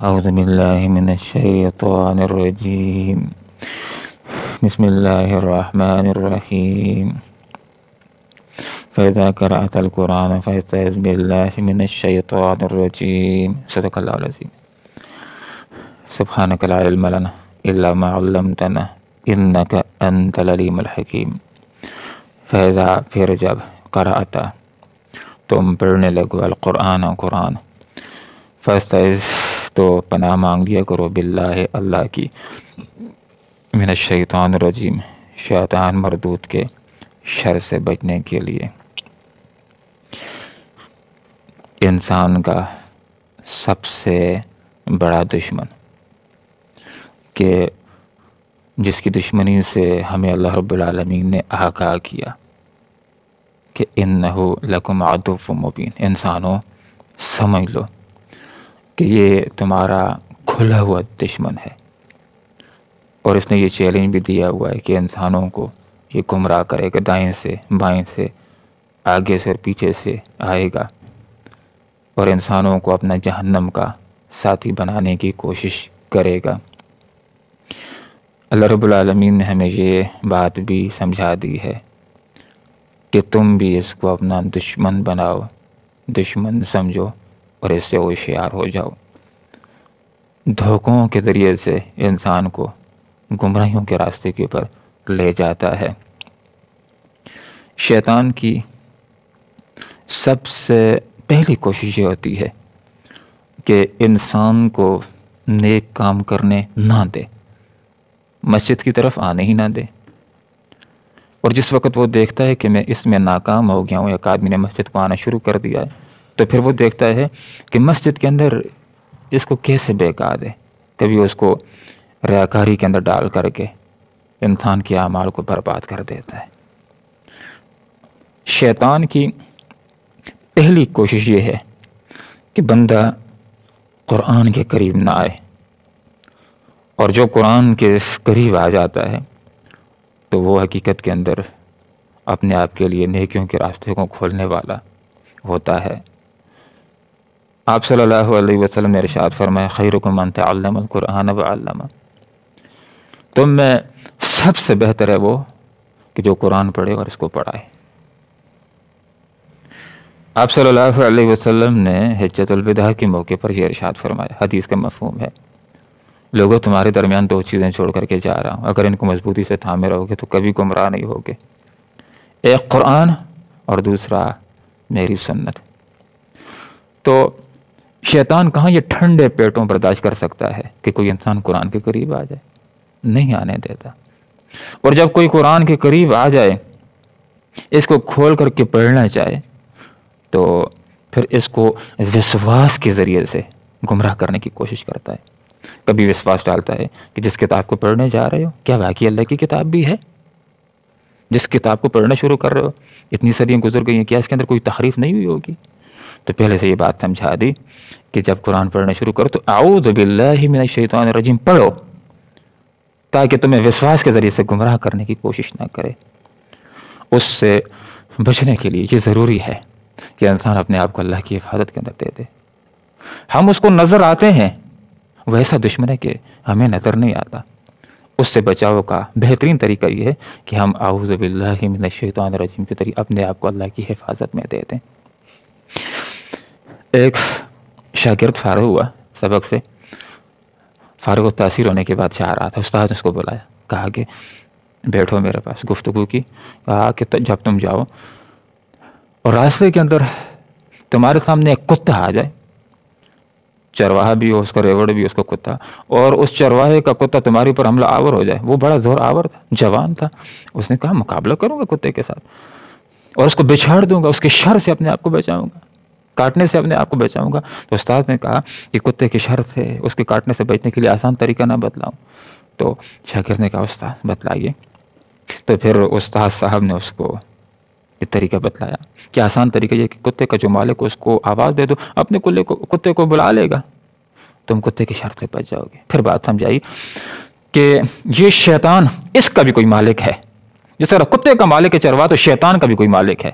أعوذ بالله من الشيطان الرجيم. بسم الله الرحمن الرحيم. فإذا قرأت القرآن فاستعذ بالله من الشيطان الرجيم. صدق الله العظيم. سبحانك لا علم لنا إلا ما علمتنا إنك أنت العليم الحكيم. فإذا پھر جب قرأت تم پڑھنے لگو القرآن قرآن فاستعذ تو پناہ مانگ لیا کرو باللہ اللہ کی من الشیطان الرجیم شیطان مردود کے شر سے بچنے کے لیے. انسان کا سب سے بڑا دشمن کہ جس کی دشمنی سے ہمیں اللہ رب العالمین نے آگاہ کیا کہ انہو لکم عدو مبین، انسانوں سمجھ لو کہ یہ تمہارا کھلا ہوا دشمن ہے. اور اس نے یہ چیلنج بھی دیا ہوا ہے کہ انسانوں کو یہ گمراہ کرے گا، دائیں سے بائیں سے آگے سے اور پیچھے سے آئے گا اور انسانوں کو اپنا جہنم کا ساتھی بنانے کی کوشش کرے گا. اللہ رب العالمین نے ہمیں یہ بات بھی سمجھا دی ہے کہ تم بھی اس کو اپنا دشمن بناؤ، دشمن سمجھو اور اس سے ہوشیار ہو جاؤ. دھوکوں کے ذریعے سے انسان کو گمراہیوں کے راستے کے اوپر لے جاتا ہے. شیطان کی سب سے پہلی کوشش یہ ہوتی ہے کہ انسان کو نیک کام کرنے نہ دے، مسجد کی طرف آنے ہی نہ دے. اور جس وقت وہ دیکھتا ہے کہ میں اس میں ناکام ہو گیا ہوں، ایک آدمی نے مسجد کو آنا شروع کر دیا ہے، تو پھر وہ دیکھتا ہے کہ مسجد کے اندر اس کو کیسے بہکا دے. کبھی اس کو ریاکاری کے اندر ڈال کر کے انسان کے اعمال کو برباد کر دیتا ہے. شیطان کی پہلی کوشش یہ ہے کہ بندہ قرآن کے قریب نہ آئے، اور جو قرآن کے قریب آ جاتا ہے تو وہ حقیقت کے اندر اپنے آپ کے لیے نیکیوں کے راستے کو کھولنے والا ہوتا ہے. آپ صلی اللہ علیہ وسلم نے ارشاد فرمایا خیرکم من تعلم القرآن وعلمہ، تم میں سب سے بہتر ہے وہ کہ جو قرآن پڑھے اور اس کو پڑھائے. آپ صلی اللہ علیہ وسلم نے حجۃ الوداع کے موقع پر یہ ارشاد فرمایا، حدیث کا مفہوم ہے لوگوں تمہارے درمیان دو چیزیں چھوڑ کر کے جا رہا ہوں، اگر ان کو مضبوطی سے تھامے رہو گے تو کبھی گمراہ نہیں ہوگے، ایک قرآن اور دوسرا میری سنت. تو شیطان کہاں یہ ٹھنڈے پیٹوں برداشت کر سکتا ہے کہ کوئی انسان قرآن کے قریب آ جائے، نہیں آنے دیتا. اور جب کوئی قرآن کے قریب آ جائے، اس کو کھول کر کے پڑھنا چاہے تو پھر اس کو وسواس کے ذریعے سے گمراہ کرنے کی کوشش کرتا ہے. کبھی وسواس ڈالتا ہے کہ جس کتاب کو پڑھنے جا رہے ہو کیا واقعی اللہ کی کتاب بھی ہے؟ جس کتاب کو پڑھنا شروع کر رہے ہو اتنی صدیاں گزر گئی ہیں، کیا اس کے اندر کوئی تحریف نہیں ہوئی ہوگی؟ تو پہلے سے یہ بات سمجھا دی کہ جب قرآن پڑھنا شروع کرو تو اعوذ باللہ من الشیطان الرجیم پڑھو، تاکہ تمہیں وسواس کے ذریعے سے گمراہ کرنے کی کوشش نہ کرے. اس سے بچنے کے لیے یہ ضروری ہے کہ انسان اپنے آپ کو اللہ کی حفاظت کے اندر دے دے. ہم اس کو نظر آتے ہیں، وہ ایسا دشمن ہے کہ ہمیں نظر نہیں آتا. اس سے بچاؤ کا بہترین طریقہ یہ ہے کہ ہم اعوذ باللہ من الشیطان الرجیم کے ذریعے اپنے آپ کو اللہ کی حفاظت میں دے دیں. ایک شاگرد فارغ ہوا سبق سے، فارغ و تاثیر ہونے کے بعد جا رہا تھا. استاد اس کو بلایا، کہا کہ بیٹھو میرے پاس. گفتگو کی، کہا کہ جب تم جاؤ اور راستے کے اندر تمہارے سامنے ایک کتا آ جائے، چرواہا بھی ہو، اس کا ریوڑ بھی اس کو کتا، اور اس چرواہے کا کتا تمہارے اوپر حملہ آور ہو جائے. وہ بڑا زور آور تھا، جوان تھا. اس نے کہا مقابلہ کروں گا کتے کے ساتھ اور اس کو بچھاڑ دوں گا، اس کے شر سے اپنے آپ کو بچاؤں گا، کاٹنے سے اپنے آپ کو بچاؤں گا. تو استاد نے کہا کہ کتے کے شر سے، اس کے کاٹنے سے بچنے کے لیے آسان طریقہ نہ بتلاؤں. تو شاگرد نے کہا استاد بتلائیے. تو پھر استاد صاحب نے اس کو یہ طریقہ بتلایا کہ آسان طریقہ یہ کہ کتے کا جو مالک اس کو آواز دے دو، اپنے کتے کو بلا لے گا، تم کتے کے شر سے بچ جاؤ گے. پھر بات سمجھائی کہ یہ شیطان، اس کا بھی کوئی مالک ہے. جس طرح کتے کا مالک ہے چرواہا، تو شیطان کا بھی کوئی مالک ہے.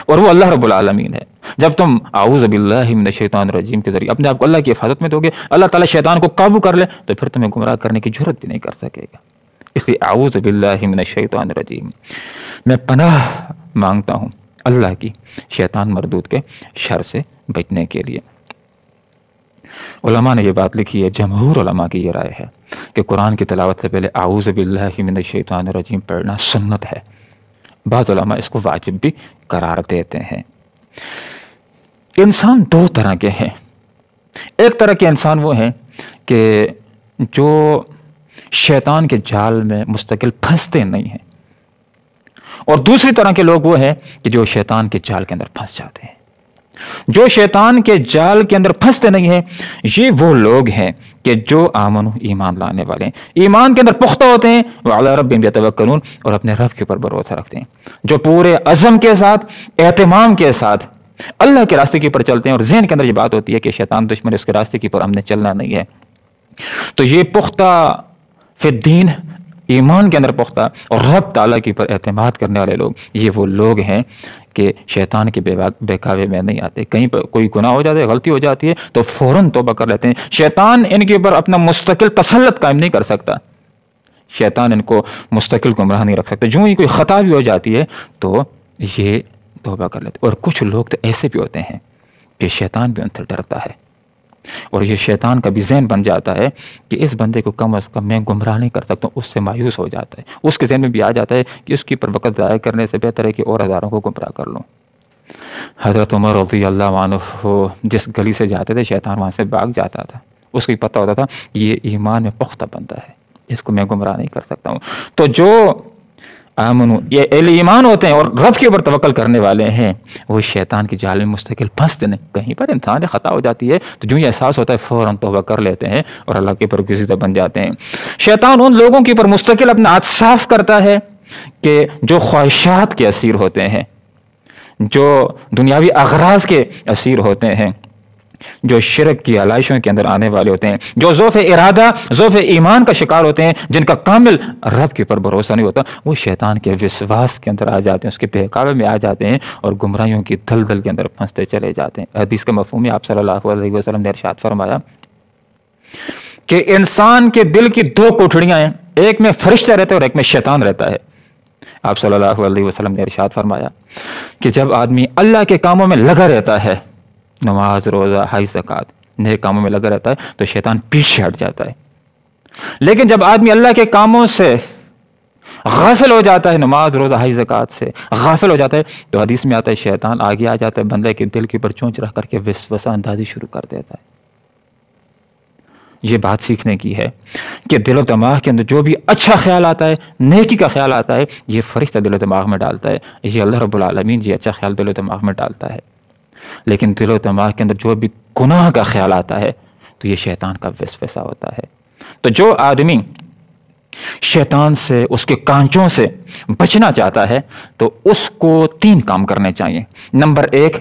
اور وہ اللہ رب العالمین ہے. جب تم اعوذ باللہ من الشیطان الرجیم کے ذریعے اپنے آپ کو اللہ کی حفاظت میں دو گے، اللہ تعالیٰ شیطان کو قابو کر لے تو پھر تمہیں گمراہ کرنے کی جرت بھی نہیں کر سکے گا. اس لیے اعوذ باللہ من الشیطان الرجیم، میں پناہ مانگتا ہوں اللہ کی شیطان مردود کے شر سے بچنے کے لیے. علماء نے یہ بات لکھی ہے، جمہور علماء کی یہ رائے ہے کہ قرآن کی تلاوت سے پہلے اعوذ باللہ من الشیطان الرجیم پڑھنا سنت ہے. بعض علماء اس کو واجب بھی قرار دیتے ہیں. انسان دو طرح کے ہیں. ایک طرح کے انسان وہ ہیں کہ جو شیطان کے جال میں مستقل پھنستے نہیں ہیں، اور دوسری طرح کے لوگ وہ ہیں کہ جو شیطان کے جال کے اندر پھنس جاتے ہیں. جو شیطان کے جال کے اندر پھنستے نہیں ہیں یہ وہ لوگ ہیں کہ جو آمنو ایمان لانے والے ہیں، ایمان کے اندر پختہ ہوتے ہیں، وعلی ربہم یتوکلون، اور اپنے رب کے اوپر بھروسہ رکھتے ہیں، جو پورے عزم کے ساتھ اہتمام کے ساتھ اللہ کے راستے کے اوپر چلتے ہیں، اور ذہن کے اندر یہ بات ہوتی ہے کہ شیطان دشمن، اس کے راستے کے اوپر ہم نے چلنا نہیں ہے. تو یہ پختہ فی الدین، ایمان کے اندر پختہ اور رب تعالیٰ کے اوپر اعتماد کرنے والے لوگ، یہ وہ لوگ ہیں کہ شیطان کے بہکاوے میں نہیں آتے. کہیں پر کوئی گناہ ہو جاتا ہے، غلطی ہو جاتی ہے تو فوراً توبہ کر لیتے ہیں. شیطان ان کے اوپر اپنا مستقل تسلط قائم نہیں کر سکتا، شیطان ان کو مستقل گمراہ نہیں رکھ سکتا. جو ہی کوئی خطا بھی ہو جاتی ہے تو یہ توبہ کر لیتے. اور کچھ لوگ تو ایسے بھی ہوتے ہیں کہ شیطان بھی ان سے ڈرتا ہے، اور یہ شیطان کا بھی ذہن بن جاتا ہے کہ اس بندے کو کم از کم میں گمراہ نہیں کر سکتا ہوں، اس سے مایوس ہو جاتا ہے. اس کے ذہن میں بھی آ جاتا ہے کہ اس کے اوپر وقت ضائع کرنے سے بہتر ہے کہ اور ہزاروں کو گمراہ کر لوں. حضرت عمر رضی اللہ عنہ جس گلی سے جاتے تھے شیطان وہاں سے بھاگ جاتا تھا. اس کو پتہ ہوتا تھا یہ ایمان میں پختہ بندہ ہے، اس کو میں گمراہ نہیں کر سکتا ہوں. تو جو آمنو، یہ اہل ایمان ہوتے ہیں اور رب کے اوپر توکل کرنے والے ہیں، وہ شیطان کی جال میں مستقل پھنستے نہیں. کہیں پر انسان خطا ہو جاتی ہے تو جو یہ احساس ہوتا ہے فوراً توبہ کر لیتے ہیں اور اللہ کے اوپر گزیدہ بن جاتے ہیں. شیطان ان لوگوں کے اوپر مستقل اپنا ہاتھ صاف کرتا ہے کہ جو خواہشات کے اسیر ہوتے ہیں، جو دنیاوی اغراض کے اسیر ہوتے ہیں، جو شرک کی علائشوں کے اندر آنے والے ہوتے ہیں، جو ضعف ارادہ، ضعف ایمان کا شکار ہوتے ہیں، جن کا کامل رب کے اوپر بھروسہ نہیں ہوتا، وہ شیطان کے وسواس کے اندر آ جاتے ہیں، اس کے بہکاوے میں آ جاتے ہیں اور گمراہیوں کی دلدل کے اندر پھنستے چلے جاتے ہیں. حدیث کا مفہوم ہے، آپ صلی اللہ علیہ وسلم نے ارشاد فرمایا کہ انسان کے دل کی دو کوٹھڑیاں ہیں، ایک میں فرشتہ رہتا ہے اور ایک میں شیطان رہتا ہے. آپ صلی اللہ علیہ وسلم نے ارشاد فرمایا کہ جب آدمی اللہ کے کاموں میں لگا رہتا ہے، نماز، روزہ، حج، زکوٰۃ، نیک کاموں میں لگا رہتا ہے تو شیطان پیچھے ہٹ جاتا ہے. لیکن جب آدمی اللہ کے کاموں سے غافل ہو جاتا ہے، نماز، روزہ، حج، زکوٰۃ سے غافل ہو جاتا ہے، تو حدیث میں آتا ہے شیطان آگے آ جاتا ہے، بندے کے دل کے اوپر چونچ رکھ کر کے وسوسہ اندازی شروع کر دیتا ہے. یہ بات سیکھنے کی ہے کہ دل و دماغ کے اندر جو بھی اچھا خیال آتا ہے، نیکی کا خیال آتا ہے، یہ فرشتہ دل و دماغ میں ڈالتا ہے. یہ اللہ رب العالمین یہ اچھا خیال دل و دماغ میں ڈالتا ہے. لیکن دل و دماغ کے اندر جو بھی گناہ کا خیال آتا ہے تو یہ شیطان کا وسوسہ ہوتا ہے. تو جو آدمی شیطان سے، اس کے کانچوں سے بچنا چاہتا ہے تو اس کو 3 کام کرنے چاہیے. نمبر 1،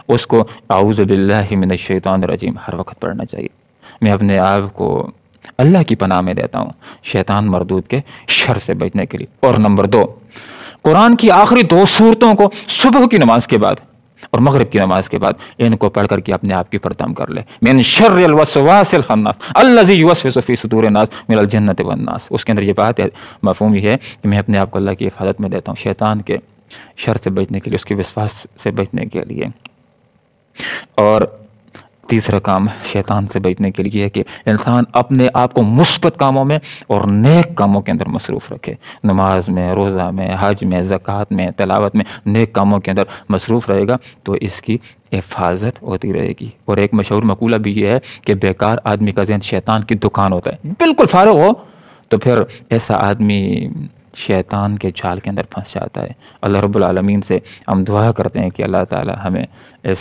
اس کو اعوذ باللہ من الشیطان الرجیم ہر وقت پڑھنا چاہیے. میں اپنے آپ کو اللہ کی پناہ میں دیتا ہوں شیطان مردود کے شر سے بچنے کے لیے. اور نمبر 2، قرآن کی آخری 2 سورتوں کو صبح کی نماز کے بعد اور مغرب کی نماز کے بعد ان کو پڑھ کر کے اپنے آپ کی پردم کر لے. من شر الوسواس الخناس الذی یوسوس فی صدور الناس من الجنۃ والناس. اس کے اندر یہ بات ہے، مفہوم یہ ہے کہ میں اپنے آپ کو اللہ کی حفاظت میں دیتا ہوں شیطان کے شر سے بچنے کے لیے، اس کے وسواس سے بچنے کے لیے. اور تیسرا کام شیطان سے بچنے کے لیے ہے کہ انسان اپنے آپ کو مثبت کاموں میں اور نیک کاموں کے اندر مصروف رکھے. نماز میں، روزہ میں، حج میں، زکوٰۃ میں، تلاوت میں، نیک کاموں کے اندر مصروف رہے گا تو اس کی حفاظت ہوتی رہے گی. اور ایک مشہور مقولہ بھی یہ ہے کہ بیکار آدمی کا ذہن شیطان کی دکان ہوتا ہے. بالکل فارغ ہو تو پھر ایسا آدمی شیطان کے جال کے اندر پھنس جاتا ہے. اللہ رب العالمین سے ہم دعا کرتے ہیں کہ اللہ تعالی ہمیں اس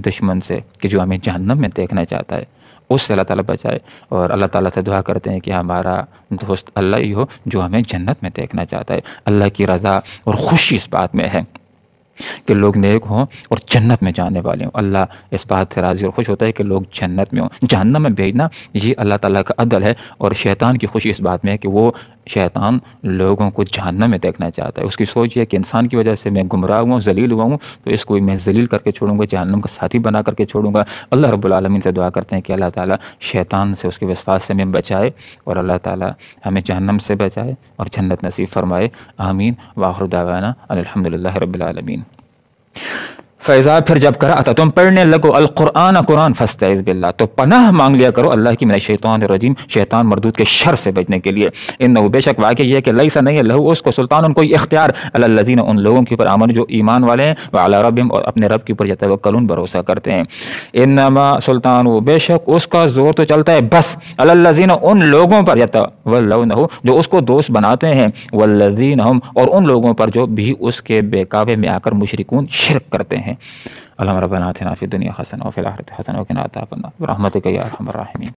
دشمن سے کہ جو ہمیں جہنم میں دیکھنا چاہتا ہے اس سے اللہ تعالیٰ بچائے. اور اللہ تعالیٰ سے دعا کرتے ہیں کہ ہمارا دوست اللہ ہی ہو جو ہمیں جنت میں دیکھنا چاہتا ہے. اللہ کی رضا اور خوشی اس بات میں ہے کہ لوگ نیک ہوں اور جنت میں جانے والے ہوں. اللہ اس بات سے راضی اور خوش ہوتا ہے کہ لوگ جنت میں ہوں. جہنم میں بھیجنا یہ اللہ تعالیٰ کا عدل ہے، اور شیطان کی خوشی اس بات میں ہے کہ وہ شیطان لوگوں کو جہنم میں دیکھنا چاہتا ہے. اس کی سوچ یہ کہ انسان کی وجہ سے میں گمراہ ہوا ہوں، ذلیل ہوا ہوں، تو اس کو میں ذلیل کر کے چھوڑوں گا، جہنم کا ساتھی بنا کر کے چھوڑوں گا. اللہ رب العالمین سے دعا کرتے ہیں کہ اللہ تعالیٰ شیطان سے، اس کے وسواس سے ہمیں بچائے، اور اللہ تعالیٰ ہمیں جہنم سے بچائے اور جنت نصیب فرمائے. آمین. وآخر دعوانا الحمدللہ رب العالمین. فیضا پھر جب قرأت تم پڑھنے لگو القرآن قرآن فاستعذ باللہ تو پناہ مانگ لیا کرو اللہ کی من الشیطان الرجیم شیطان مردود کے شر سے بچنے کے لیے. انه بے شک واقع یہ کہ لیسا نہیں ہے لہو اس کو سلطان ان کوئی اختیار علی الذین ان لوگوں کے اوپر آمن جو ایمان والے ہیں وعلی ربهم اور اپنے رب کے اوپر یتوکلون بھروسہ کرتے ہیں. انما سلطان بے شک اس کا زور تو چلتا ہے بس علی الذین ان لوگوں پر یتولونه جو اس کو دوست بناتے ہیں والذین هم اور ان لوگوں پر جو بھی اس کے بہکاوے میں آ کر مشرکون شرک کرتے ہیں. اللهم ربنا آتنا في الدنيا حسنة وفي الآخرة حسنة وقنا عذاب النار برحمتك يا أرحم الراحمين.